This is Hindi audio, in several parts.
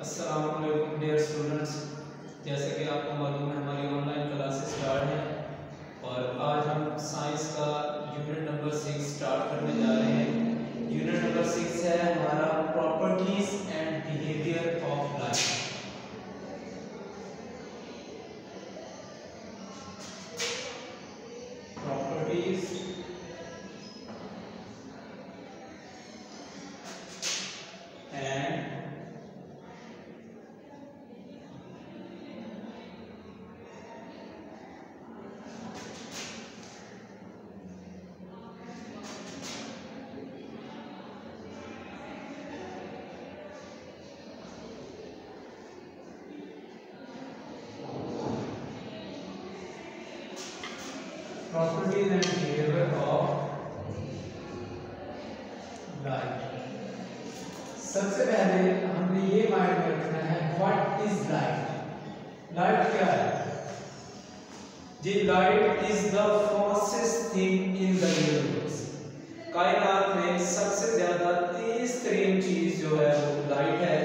अस्सलाम वालेकुम डियर स्टूडेंट्स। जैसे कि आपको मालूम है हमारी ऑनलाइन क्लासेस स्टार्ट हैं और आज हम साइंस का यूनिट नंबर 6 स्टार्ट करने जा रहे हैं। यूनिट नंबर 6 है हमारा properties and behaviour of light. Properties and properties and behavior of light। सबसे पहले हमने ये माइंड में रखना है व्हाट इज लाइट। लाइट क्या है जी? Light is the fastest thing in the universe. कायनात में सबसे ज्यादा तेज तरीन चीज जो है वो लाइट है।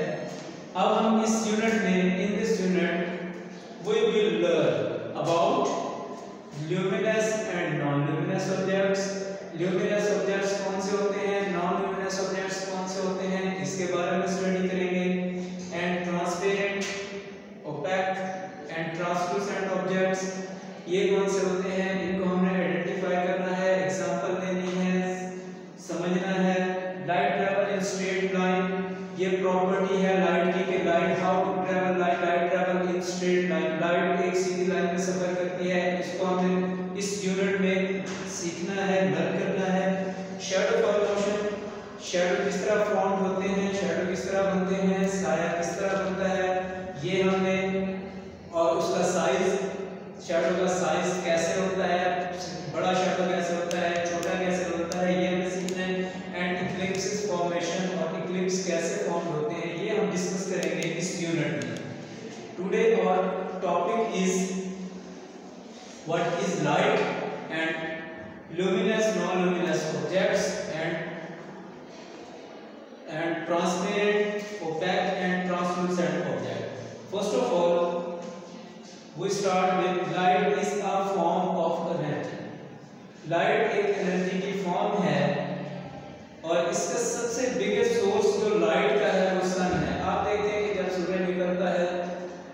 अब हम इस यूनिट में in this unit we will learn about luminous and non luminous objects. Luminous objects कौन से होते हैं, नॉन ल्यूमिनस ऑब्जेक्ट्स कौन से होते हैं, इसके बारे में स्टडी करेंगे। And transparent, opaque and translucent objects ये कौन से होते हैं, इनको हमने आइडेंटिफाई करना है, एग्जांपल देनी है, समझना है। Light travel in straight line, ये प्रॉपर्टी है लाइट की कि light how to travel, light travel in straight line. Light एक सीधी लाइन में सफर करती है, इसको हमें इस यूनिट में सीखना है, लर्न करना है। शैडो फॉर्मेशन, शैडो किस तरह फॉर्म होते हैं, शैडो किस तरह बनते हैं, साया किस तरह बनता है, ये हमने, और उसका साइज, शैडो का साइज कैसे होता है, बड़ा शैडो कैसे होता है, छोटा कैसे होता है, ये हमें सीखना है। एंड इक्लिप्स फॉर्मेशन, और इक्लिप्स कैसे फॉर्म होते हैं ये हम डिस्कस करेंगे इस यूनिट में। Today our topic is what is light and luminous non-luminous objects and transparent, opaque and translucent object. First of all, we start with light is a form of energy. Light एक एनर्जी की फॉर्म है और इसका सबसे बिगेस्ट सोर्स जो लाइट का है वो सन है। आप देखते हैं कि जब सूरज निकलता है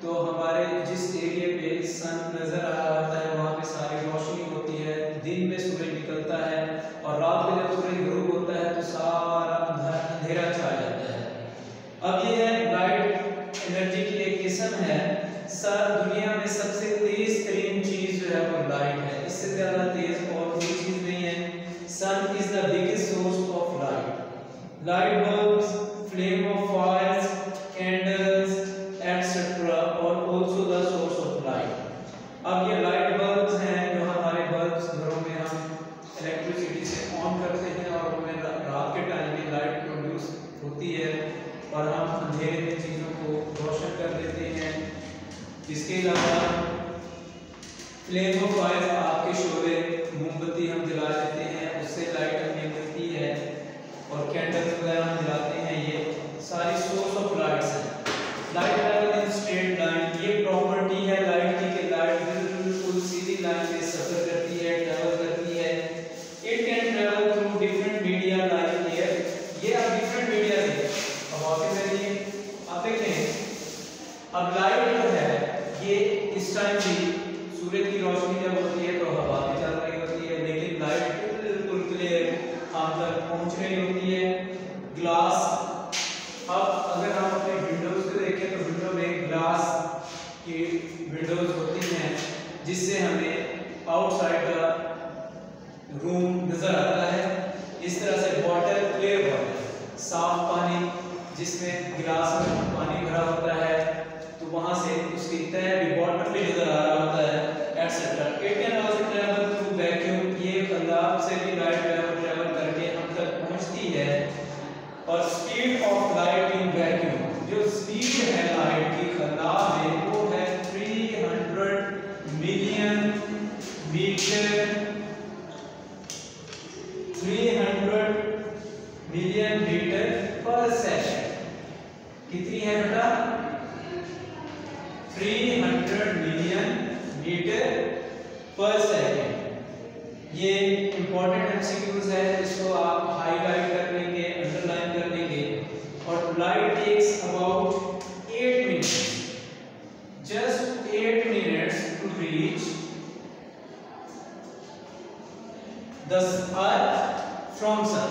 तो हमारे जिस एरिया पे सन नजर आ रहा होता है वहाँ पे सारी रोशनी होती है। दिन में सूरज निकलता है और रात में जब सूरज ग्रुप होता है तो सारा अंधेरा छा जाता है। अब ये है लाइट एनर्जी की एक किस्म है। सर दुनिया में सबसे तेज तरीन चीज जो है वो लाइट है, इससे ज्यादा तेज और कोई चीज नहीं है। Sun is the biggest source of light. Light bulbs, flame of fires, candles etcetera और also the source of light. अब ये लाइट बल्ब्स हैं जो हमारे बल्ब्स घरों में हम इलेक्ट्रिसिटी से ऑन करते हैं और हमें रात के टाइम में लाइट प्रोड्यूस होती है और हम अंधेरे में चीज़ों को रोशन कर देते हैं। इसके अलावा फ्लेम ऑफ फायर, आपके शोले, मोमबत्ती हम जला देते हैं, उससे लाइट हमें मिलती है, और कैंडल्स वगैरह हम जलाते हैं। ये सारी सोर्स ऑफ लाइट्स हैं। Light travel in straight line, ये प्रॉपर्टी है लाइट की कि लाइट बिल्कुल सीधी लाइन में सफर करती है, ट्रैवल करती है। It can travel through different media like air. ये अब डिफरेंट मीडिया है। अब वापस देखिए, आप देखें अब लाइट जो है ये इस टाइम भी सूरज की रोशनी जब होती है तो हवा भी चल रही होती है, लेकिन लाइट बिल्कुल क्लियर हम तक पहुंच रही होती है। ग्लास, अब अगर हम अपने विंडोज को देखें तो विंडो में ग्लास की विंडोज होती हैं जिससे हमें आउटसाइड का रूम नजर आता है। इस तरह से वाटर, क्लियर वाटर, साफ पानी जिसमें गिलास में पानी भरा होता है तो वहां से उसकी तह भी, वाटर भी नजर आ रहा होता है etcetera. It can also travel through vacuum, ये खलाब से भी लाइट ट्रैवल करके हम तक पहुंचती है। और speed of light in vacuum, जो स्पीड है लाइट की खला में वो है 300 मिलियन मीटर पर सेकंड। कितनी है घंटा 300 मिलियन मीटर पर सेकेंड। ये इंपॉर्टेंट एमसीक्यूज है, इसको आप हाईलाइट कर लेंगे, अंडरलाइन कर लेंगे। और light takes about 8 minutes, just 8 minutes to reach the earth from sun.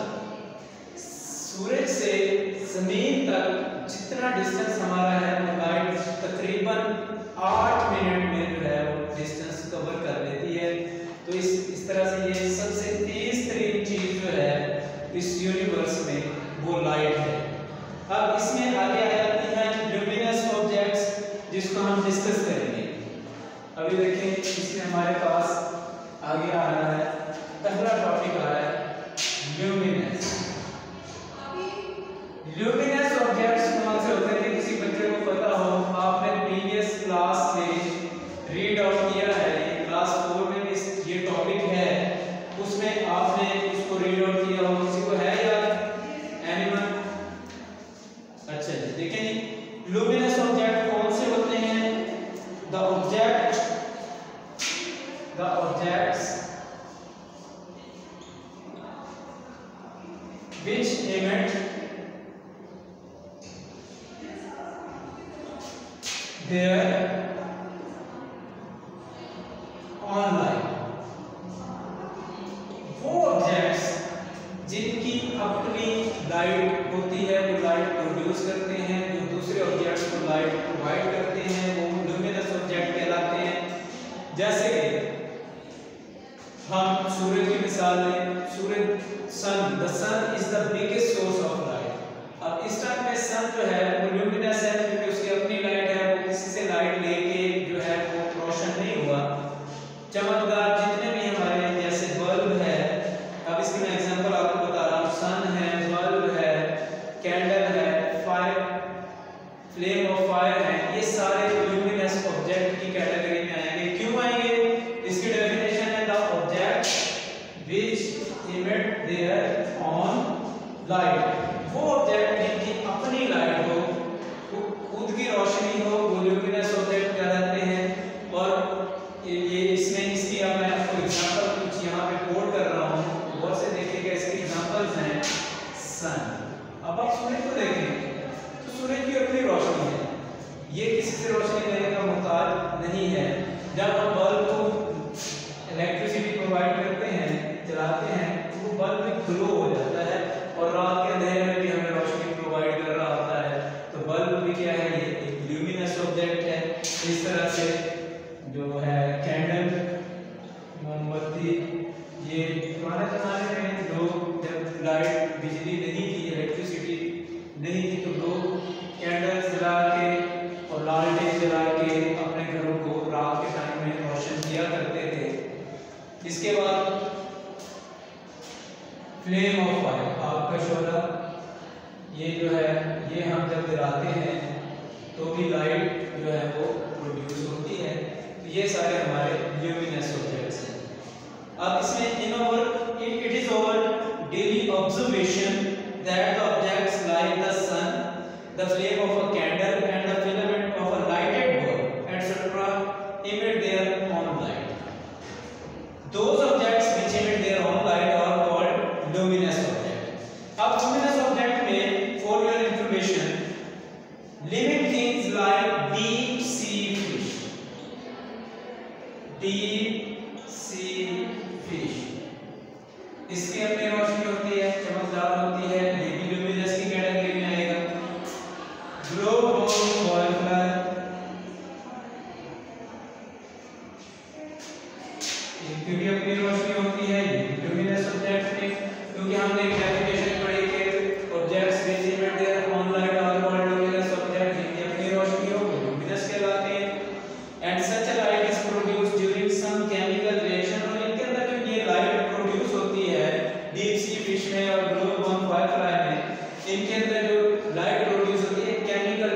सूरज से जमीन तक जितना डिस्टेंस हमारा है वो लाइट तकरीबन 8 मिनट में जो है वो डिस्टेंस कवर कर लेती है। तो इस तरह से ये सबसे तेज तरीन चीज जो है इस यूनिवर्स में वो लाइट है। अब इसमें आगे आ जाती हैं ल्यूमिनस ऑब्जेक्ट्स, जिसको हम डिस्कस करेंगे। अभी देखें इसमें हमारे पास आगे आ रहा है, पहला टॉपिक आ रहा है ल्यूमिनस। ल्यूमिनस ऑब्जेक्ट्स कौन से होते हैं, किसी बच्चे को पता हो, आपने प्रीवियस क्लास से रीड आउट किया है, ये क्लास 4 में भी ये टॉपिक है, उसमें आपने इसको रीड आउट किया हो, किसी को है याद? एनीवन? अच्छा जी, देखें ल्यूमिनस ऑब्जेक्ट कौन से होते हैं? The objects which emit their own light। वो ऑब्जेक्ट्स जिनकी अपनी लाइट होती है, जो लाइट प्रोड्यूस करते हैं, जो दूसरे ऑब्जेक्ट्स को लाइट प्रोवाइड करते हैं, वो ल्यूमिनस ऑब्जेक्ट कहलाते हैं। जैसे कि हम सूरज की मिसाल लें, सूरज the sun is the biggest source of light. अब इस टाइम पे सन जो है वो ल्यूमिनस है, क्योंकि उसकी अपनी लाइट है, वो किसी से लाइट लेके जो है वो रोशन नहीं हुआ। चमकदार जितने भी हमारे जैसे बल्ब है, अब इसकी मैं एग्जांपल आपको बता रहा हूँ, सन है, बल्ब है, कैंडल है, फायर, फ्लेम ऑफ फायर है, ये सारे ल्यूमिनस ऑब्जेक्ट की कैटेगरी में आएंगे। क्यों आएंगे? इसकी डेफिनेशन है the object which emit their own light। वो ऑब्जेक्ट जिनकी अपनी लाइट हो, खुद की रोशनी हो, वो ल्यूमिनस ऑब्जेक्ट कहलाते हैं। और ये इसमें इसकी अब मैं आपको एग्जांपल कुछ यहाँ पे कोड कर रहा हूँ, गौर से देखिएगा। इसके एग्जांपल्स हैं सन। अब आप सूरज को देखें तो सूरज की अपनी रोशनी है, ये किसी से रोशनी लेने का मुहताज नहीं है। जब हम बल्ब को इलेक्ट्रिसिटी प्रोवाइड करते हैं, चलाते हैं, तो वो बल्ब भी ग्लो हो जाता है और रात के अंधेरे में भी हमें रोशनी प्रोवाइड कर रहा होता है। तो बल्ब भी क्या है, ये एक ल्यूमिनस ऑब्जेक्ट है। इस तरह से जो है कैंडल, मोमबत्ती, ये पुराने जमाने में लोग जब लाइट, बिजली नहीं थी, इलेक्ट्रिसिटी नहीं थी, तो लोग कैंडल जला के और लालटेन जला के अपने घरों को रात के टाइम में रोशन किया करते थे। इसके बाद फ्लेम ऑफ फायर, आग का शोला, ये जो है ये हम जब जलाते हैं तो भी लाइट जो है वो प्रोड्यूस होती है। तो ये सारे हमारे ल्यूमिनस ऑब्जेक्ट्स हैं। अब इसमें it is over daily observation that the objects like the sun, the flame of a candle and the filament of a lighted bulb etcetera emit their own light। Those objects which emit their own light are called luminous object। अब luminous object में for your information living things like deep sea fish, इसकी अपनी रोशनी होती है, चमकदार होती है, ये भी ल्यूमिनस की कैटेगरी में आएगा। ग्लो बॉर्न फॉयफ्लावर, इनकी भी अपनी रोशनी होती है, ये ल्यूमिनस ऑब्जेक्ट में, क्योंकि हमने एक डेफिनेशन पढ़ी कि objects which emit their own light are called luminous objects। जिनकी अपनी रोशनी हो वो ल्यूमिनस कहलाते हैं। And such a light is produced during some chemical reaction। और इनके अंदर जो ये लाइट प्रोड्यूस होती है डीप सी फिश में और ग्लो बॉर्न फॉयफ्लावर में, इनके अंदर जो लाइट प्रोड्यूस होती है chemical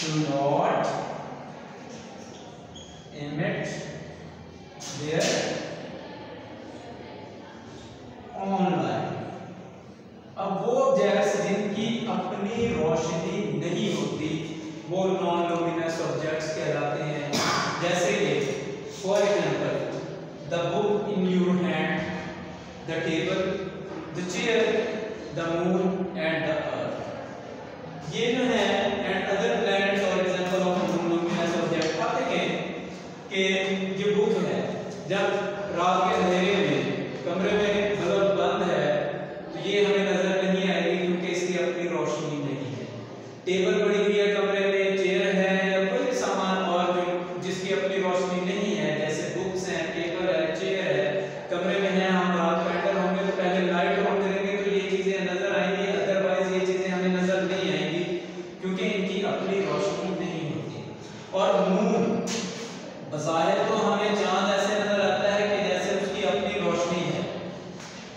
do not emit their own light। अब वो ऑब्जेक्ट्स जिनकी अपनी रोशनी नहीं होती वो नॉन लुमिनस ऑब्जेक्ट्स कहलाते हैं। जैसे कि for example the book in your hand, the table, the chair, the moon and the earth. ये जो है एंड अदर प्लैनेट्स और example of non luminous object. आप देखें कि ये बुक है, जब रात के अंधेरे में कमरे में बल्ब बंद है तो ये हमें नजर नहीं आएगी क्योंकि इसकी अपनी रोशनी नहीं है। टेबल पड़ी हुई है कमरे में, चेयर है या कोई सामान और जो जिसकी अपनी रोशनी नहीं है, जैसे बुक्स हैं, टेबल है, चेयर है, कमरे में है, हम रात को एंटर होंगे तो पहले लाइट ऑन करेंगे तो ये चीजें नजर आएंगी, अदरवाइज ये चीजें हमें नजर नहीं आएंगी क्योंकि इनकी अपनी रोशनी नहीं होती। और मून बज़ाहिर तो हमें चांद ऐसे नजर आता है कि जैसे उसकी अपनी रोशनी है,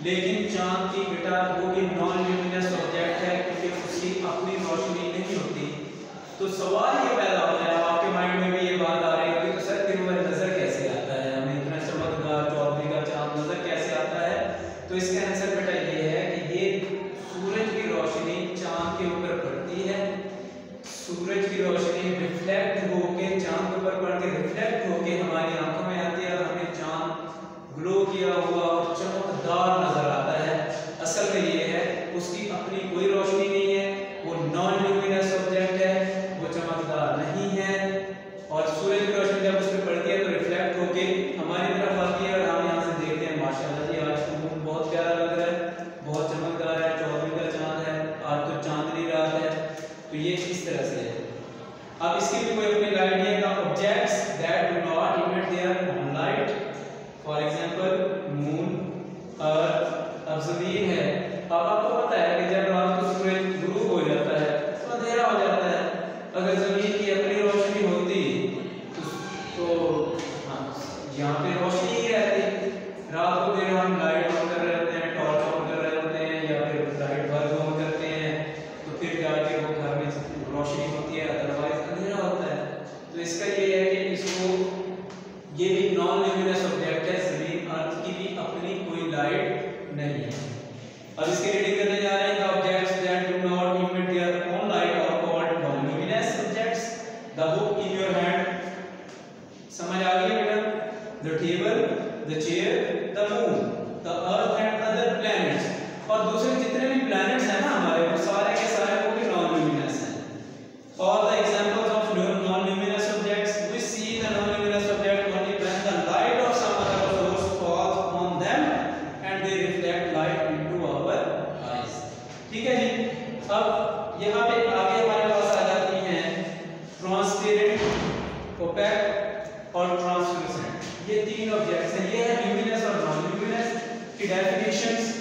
लेकिन चांद की बेटा वो भी नॉन ल्यूमिनस ऑब्जेक्ट है क्योंकि उसकी अपनी रोशनी नहीं होती। तो सवाल ये पैदा होता है, आपके माइंड में भी ये बात आ रही होगी, तो सर फिर वो नजर कैसे आता है, हमें इतना चमकदार चौधरी का चांद नजर कैसे आता है? तो इसका आंसर बेटा ये है कि ये सूरज की रोशनी चांद के ऊपर पड़ती है, सूरज की रोशनी रिफ्लेक्ट होके चांद के ऊपर पड़ के रिफ्लेक्ट होके हमारी आंखों में आती है और हमें चांद ग्लो किया हुआ और चमकदार नजर आता है। असल में ये है उसकी अपनी कोई रोशनी नहीं है, वो नॉन ल्यूमिनस ऑब्जेक्ट है, वो चमकदार नहीं है और सूरज की रोशनी जब उस पर पड़ती है तो रिफ्लेक्ट होके हमारी तरफ आती है और हम यहाँ से देखते हैं माशाल्लाह जी आज तो मून बहुत प्यारा लग रहा है, बहुत चमकदार है, चौधरी का चांद है, आज तो चांदनी रात है। तो ये इस तरह से है। अब इसकी भी कोई अपनी लाइट नहीं है। The objects that do not emit their own light, for example moon, earth, अब ज़मीन है। अब आपको पता है कि जब रात को सूरज गुरूब हो जाता है तो अंधेरा हो जाता है। अगर ज़मीन की अपनी रोशनी होती तो हाँ यहाँ पे रोशनी ही रहती। रात को फिर हम लाइट ऑन कर रहे होते हैं, टॉर्च ऑन कर रहे होते हैं या फिर लाइट बल्ब ऑन करते हैं तो फिर जाके वो घर में रोशनी होती है, अदरवाइज अंधेरा होता है। तो इसका ये है कि इसको ये भी नॉन ल्यूमिनस ऑब्जेक्ट है, ज़मीन अर्थ की भी अपनी कोई लाइट नहीं है। अब इसकी रीडिंग करने जा रहे हैं। The objects that do not emit their own light are called non luminous objects. The book in your hand, समझ आ गई बेटा? The table, the chair, the moon, the earth and other planets. और दूसरे जितने भी प्लैनेट्स हैं ना हमारे, वो सारे के सारे वो भी नॉन ल्यूमिनस हैं। All the examples of non-luminous objects, we see the non-luminous object only when the light of some other source falls on them and they reflect light into our eyes. ठीक है जी। अब यहाँ पे आगे हमारे पास आ जाती हैं ट्रांसपेरेंट, ओपेक और ट्रांसलूसेंट। ये तीन ऑब्जेक्ट्स हैं। ये है ल्यूमिनस और नॉन-ल्यूमिनस की डेफिनेशंस।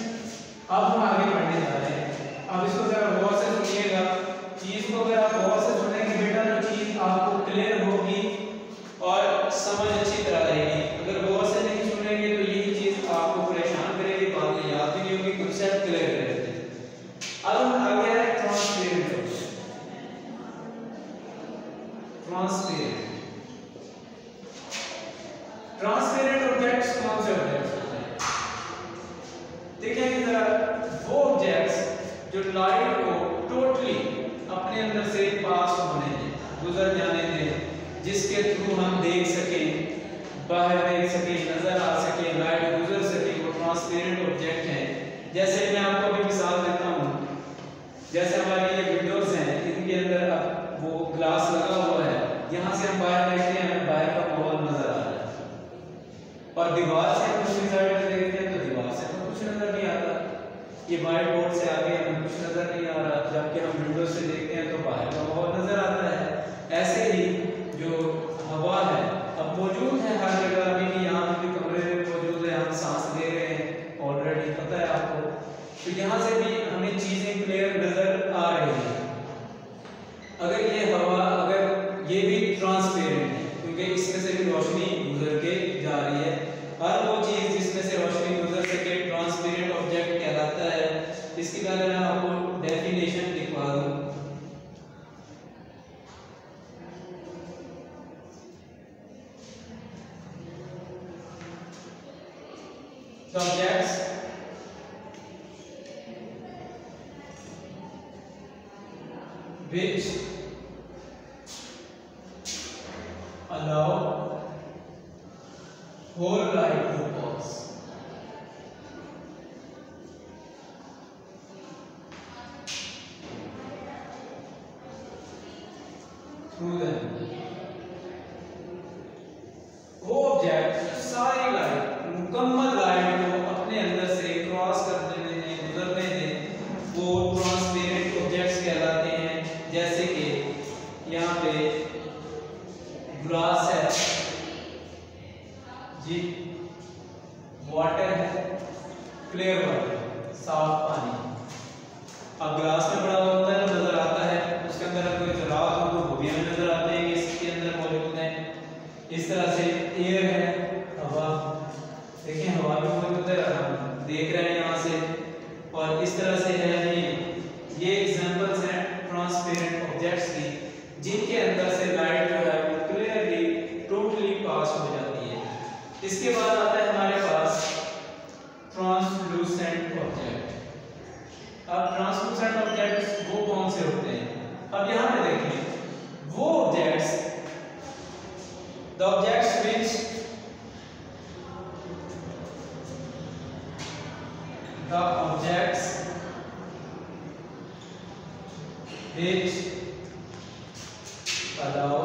अब हम आगे बढ़ने जा रहे हैं। अब इसको जरा गौर से सुनिएगा। चीज को अगर आप गौर से सुनेंगे बेटा तो चीज आपको क्लियर होगी और समझ अच्छी तरह रहेगी। अगर गौर से नहीं सुनेंगे तो यही चीज आपको परेशान करेगी, बाद में याद भी नहीं होगी, कांसेप्ट क्लियर रहेंगे। अब हम आगे है ट्रांसपेरेंट ऑब्जेक्ट। ट्रांसपेरेंट ऑब्जेक्ट्स कौन से ऑब्जेक्ट्स होते हैं? देखिए जरा, वो ऑब्जेक्ट्स जो लाइट को टोटली अपने अंदर से पास होने दें, गुजर जाने दें, जिसके थ्रू हम देख सकें, बाहर देख सकें, नजर आ सके, लाइट गुजर सके, वो ट्रांसपेरेंट ऑब्जेक्ट हैं। जैसे मैं आपको अभी मिसाल देता हूँ, जैसे हमारी ये विंडोज हैं, इनके अंदर अब वो ग्लास लगा हुआ है, यहाँ से हम बाहर देखते हैं, हमें बाहर का माहौल नजर आ रहा है। और दीवार से हम दूसरी साइड में देखते हैं तो दीवार से तो कुछ नजर नहीं आता। ये व्हाइट बोर्ड से आगे हमें कुछ नजर नहीं आ रहा, जबकि हम विंडो से देखते हैं तो बाहर का माहौल नजर आता है। ऐसे ही जो हवा है अब मौजूद है हर जगह, अभी भी यहाँ भी कमरे में मौजूद है, हम सांस ले रहे हैं, ऑलरेडी पता है आपको। तो यहाँ से भी हमें चीजें क्लियर नजर आ रही है। अगर ये हवा, अगर ये भी ट्रांसपेरेंट है क्योंकि इसमें से भी रोशनी गुजर के जा रही है, हर वो चीज जिसमें से रोशनी गुजर सके ट्रांसपेरेंट ऑब्जेक्ट कहलाता है। इसकी पहले मैं आपको डेफिनेशन लिखवा दूं। the objects which allow whole light to pass through them. वो ऑब्जेक्ट सारी लाइट, मुकम्मल लाइट को अपने अंदर से क्रॉस करने दें, गुजरने दें, वो ट्रांसपेरेंट ऑब्जेक्ट्स कहलाते हैं। जैसे कि यहाँ पे ग्लास है जी, वाटर है, क्लियर वाटर, साफ पानी। अब ग्लास में बड़ा होता है तो नजर आता है, उसके अंदर कोई जरात हो तो वो भी हमें नजर आते हैं कि इसके अंदर मौजूद है। इस तरह से एयर है, हवा, देखिए हवा भी मौजूद है, हम देख रहे हैं यहाँ से। और इस तरह से है ये एग्जांपल्स हैं ट्रांसपेरेंट ऑब्जेक्ट्स की, जिनके अंदर से लाइट जो है वो क्लियरली टोटली पास हो जाती है। इसके बाद आता है हमारे पास ट्रांसलूसेंट ऑब्जेक्ट। अब ट्रांसलूसेंट ऑब्जेक्ट्स वो कौन से होते हैं? अब यहाँ पे देखें, वो objects, the objects which allow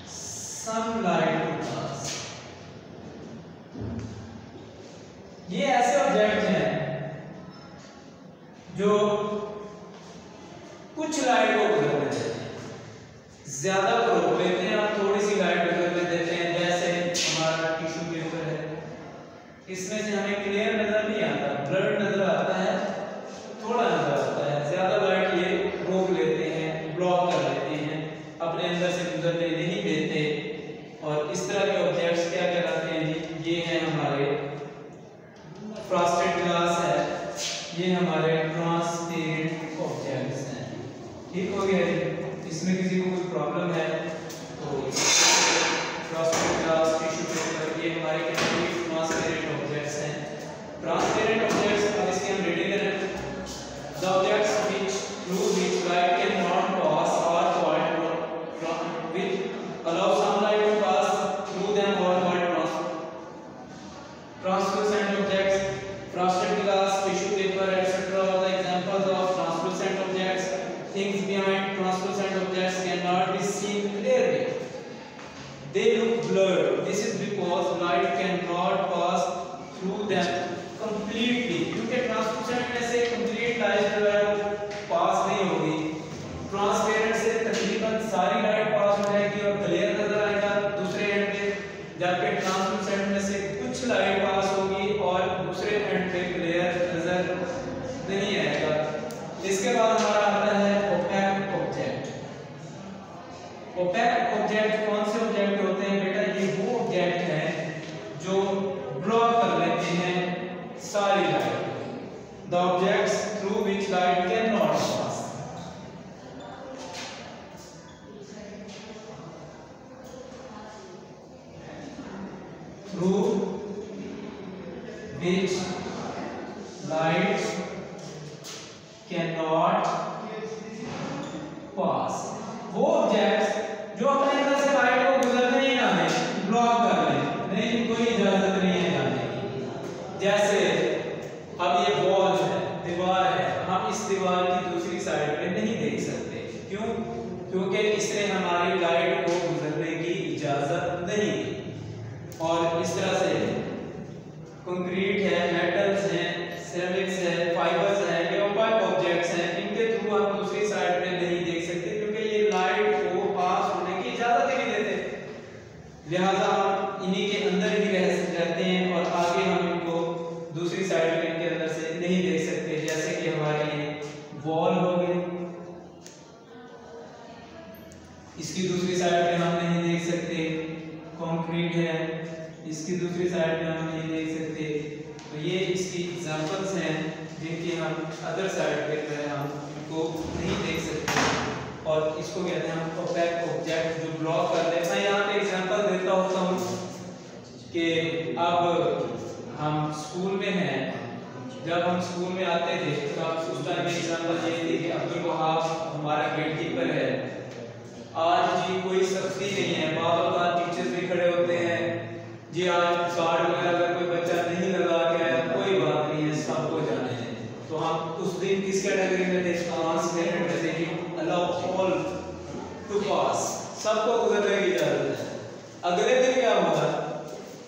sunlight to pass। ये ऐसे ऑब्जेक्ट हैं जो कुछ लाइट को गुजरने देते हैं, ज्यादा को रोक लेते हैं और थोड़ी सी लाइट गुजरने देते हैं। जैसे हमारा टिश्यू पेपर है, इसमें से हमें क्लियर नजर नहीं आता, ब्लड नजर आता है, थोड़ा नजर आता है, ज्यादा लाइट ये रोक लेते हैं, ब्लॉक कर लेते हैं, अपने अंदर से गुजरने नहीं देते। और इस तरह के ऑब्जेक्ट्स क्या कहलाते हैं जी? ये हैं हमारे फ्रॉस्टेड ग्लास है, ये हमारे ट्रांसपेरेंट ऑब्जेक्ट्स हैं। ठीक हो गया जी? इसमें किसी को कोई प्रॉब्लम है तो फ्रॉस्टेड ग्लास, टिश्यू पेपर, ये हमारे ट्रांसपेरेंट ऑब्जेक्ट्स हैं। ट्रांसपेरेंट ऑब्जेक्ट्स, अब इसकी हम रीडिंग करें। The objects through which light cannot pass are called which allow sunlight to pass through them are called translucent objects. Frosted glass, tissue paper, etc. are the examples of translucent objects. Things behind translucent objects cannot be seen clearly. They look blurred. This is because light cannot pass through them completely. क्योंकि ट्रांसलूसेंट में से कंप्लीट लाइट जो है वो पास नहीं होगी, ट्रांसपेरेंट से तकरीबन सारी लाइट पास हो जाएगी और क्लियर नजर आएगा दूसरे एंड पे, जबकि ट्रांसलूसेंट में से कुछ लाइट पास होगी और दूसरे एंड पे क्लियर नजर नहीं आएगा। इसके बाद हमारा आता है ओपेक ऑब्जेक्ट। ओपेक ऑब्जेक्ट कौन से ऑब्जेक्ट होते हैं बेटा? ये वो ऑब्जेक्ट हैं जो ब्लॉक कर लेते हैं सारी light. The objects through which light cannot pass. Through which light cannot pass. वो ऑब्जेक्ट्स जो अपने अंदर से लाइट को गुजरने ही ना दें, ब्लॉक कर लें, नहीं, कोई इजाजत नहीं है जाने की। जैसे अब ये वॉल है, दीवार है, हम इस दीवार की दूसरी साइड पे नहीं देख सकते। क्यों? क्योंकि इसने हमारी लाइट को गुजरने की इजाजत नहीं दी। और इस तरह से कंक्रीट है, मेटल्स हैं, सिरेमिक्स है, फाइबर्स हैं, ये ओपेक ऑब्जेक्ट्स हैं, इनके थ्रू हम दूसरी साइड पे नहीं देख सकते क्योंकि ये लाइट को पास होने की इजाजत ही नहीं देते। लिहाजा हम इन्हीं के अंदर ही रहते हैं और आगे हम इनको दूसरी साइड पे इनके अंदर से नहीं देख सकते। जैसे कि हमारी वॉल हो गई, इसकी दूसरी साइड पे हम नहीं देख सकते। कंक्रीट है, इसकी दूसरी साइड पे हम नहीं देख सकते। तो ये इसकी एग्जांपल्स हैं जिनकी हम अदर साइड पे हम इनको नहीं देख सकते और इसको कहते हैं हम ओपेक ऑब्जेक्ट जो ब्लॉक कर देते हैं। मैं यहाँ पे एग्जांपल देता होता हूँ कि अब हम स्कूल में हैं, जब हम स्कूल में आते थे तब उस टाइम एग्जाम्पल ये थी कि अब्दुल वहाब हमारा गेट कीपर है। आज जी कोई सख्ती नहीं है, बार टीचर्स भी खड़े होते हैं जी, आज कार्ड वगैरह अगर कोई बच्चा नहीं लगा के आया कोई बात नहीं है, सबको जाने हैं। तो हम उस दिन किस कैटेगरी में थे? पास में थे कि अलाउ ऑल टू पास, सबको गुजरने की इजाजत है। अगले दिन क्या हुआ,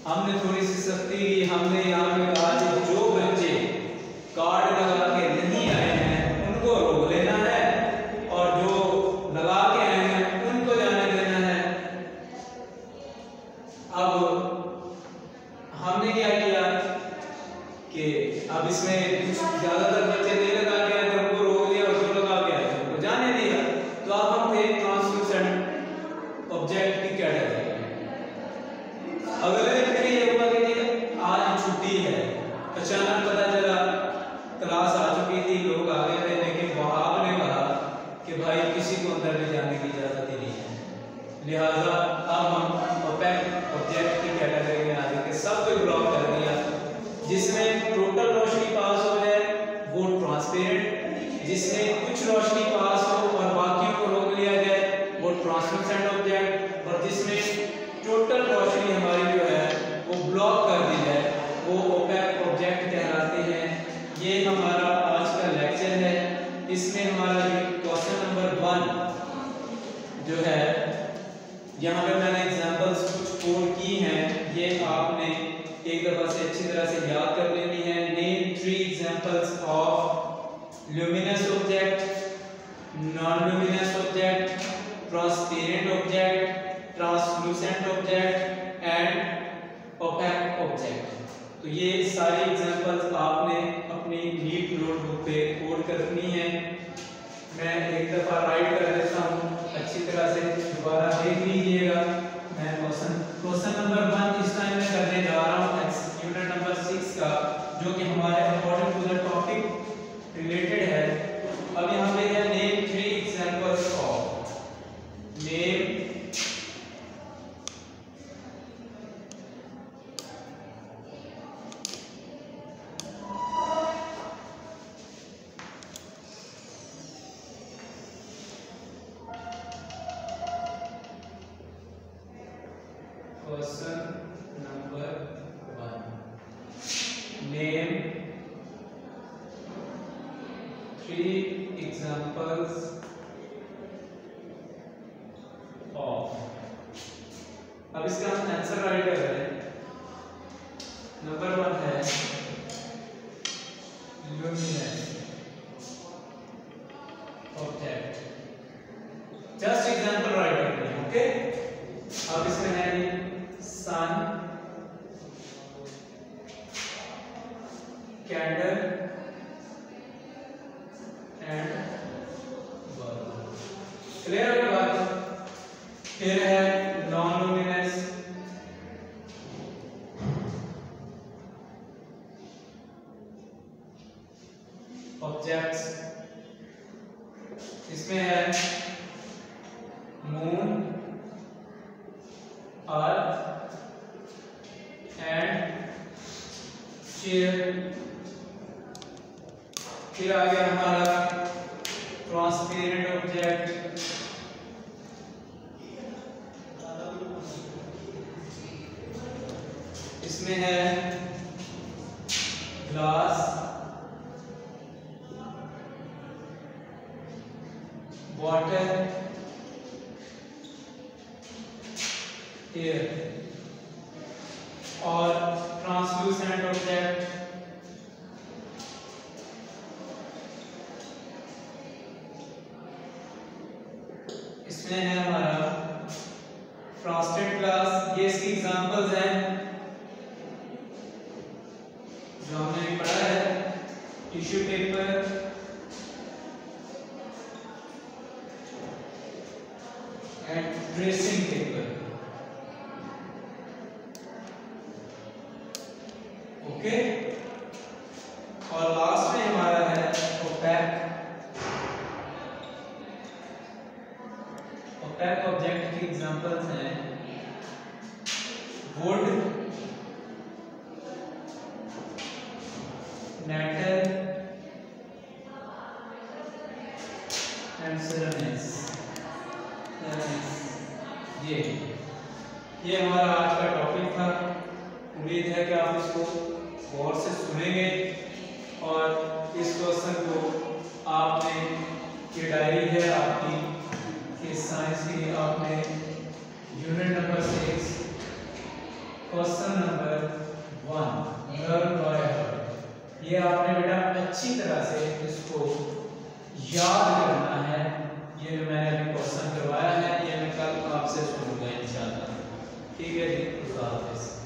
हमने थोड़ी सी सख्ती की, हमने यहाँ पे कहा कि जो बच्चे कार्ड लगा के नहीं आए हैं उनको रोक लेना है और जो लगा के आए हैं उनको जाने देना है। अब हमने क्या किया कि अब इसमें कुछ ज्यादातर बच्चे नहीं लगा के आए तो उनको रोक लिया और जो लगा के आए उनको जाने दिया। तो अब हम थे ट्रांसलूसेंट ऑब्जेक्ट की कैटेगरी। अगले दिन फिर ये हुआ कि आज छुट्टी है, अचानक पता चला क्लास आ चुकी थी, लोग आ गए थे, लेकिन वहाब ने कहा कि भाई किसी को अंदर ले जाने की इजाजत ही नहीं है। लिहाजा अब हम ओपेक ऑब्जेक्ट की कैटेगरी में आ गए, सबको ब्लॉक कर दिया। जिसमें टोटल रोशनी पास हो जाए वो ट्रांसपेरेंट, जिसमें कुछ रोशनी पास हो और बाकियों को रोक लिया जाए वो ट्रांसलूसेंट ऑब्जेक्ट, और जिसमें टोटल रोशनी हमारी जो है वो ब्लॉक कर दी जाए वो ओपेक ऑब्जेक्ट कहलाते हैं। ये हमारा आज का लेक्चर है। इसमें हमारा ये क्वेश्चन नंबर 1 जो है, यहाँ पे मैंने एग्जांपल्स कुछ कोड की हैं, ये आपने एक दफा से अच्छी तरह से याद कर लेनी है। Name 3 examples of luminous object, non luminous object, transparent object, translucent object and opaque object. तो ये सारी एग्जांपल्स आपने अपनी नीट नोटबुक पे कोड करनी है। मैं एक दफा राइट कर देता हूँ, अच्छी तरह से दोबारा देख लीजिएगा। मैं क्वेश्चन नंबर 1 इस टाइम में करने जा रहा हूँ यूनिट नंबर 6 का, जो कि हमारे according to the topic related है। अब यहाँ पे है name 3 examples of, name question number 1, name 3 examples of. अब इसका हम आंसर राइट कर रहे हैं। नंबर 1 है luminous object, just example right करते हैं, ओके। अब इसमें है सन, कैंडल एंड बल्ब। क्लियर है बात? फिर है नॉन लुमिनस, ऑब्जेक्ट्स, इसमें है मून, अर्थ एंड चेयर। फिर आ गया हमारा ट्रांसपेरेंट ऑब्जेक्ट, इसमें है ग्लास, वाटर, एयर। और ट्रांसलूसेंट ऑब्जेक्ट इसमें है हमारा फ्रॉस्टेड ग्लास। ये इसकी एग्जांपल्स हैं जो हमने पढ़ा है, tissue paper, and tracing paper, okay. और लास्ट में हमारा है ओपेक। ओपेक ऑब्जेक्ट की एग्जांपल्स हैं वुड, ये हमारा आज का टॉपिक था। उम्मीद है कि आप इसको गौर से सुनेंगे और इस क्वेश्चन को आपने ये डायरी है आपकी इस साइंस की, आपने unit number 6 question number 1 learn by heart, ये आपने बेटा अच्छी तरह से इसको याद करना है। ये मैंने अभी क्वेश्चन करवाया है, ये मैं कल आपसे सुनूंगा इंशाल्लाह। ठीक है जी, खुदा हाफिज़।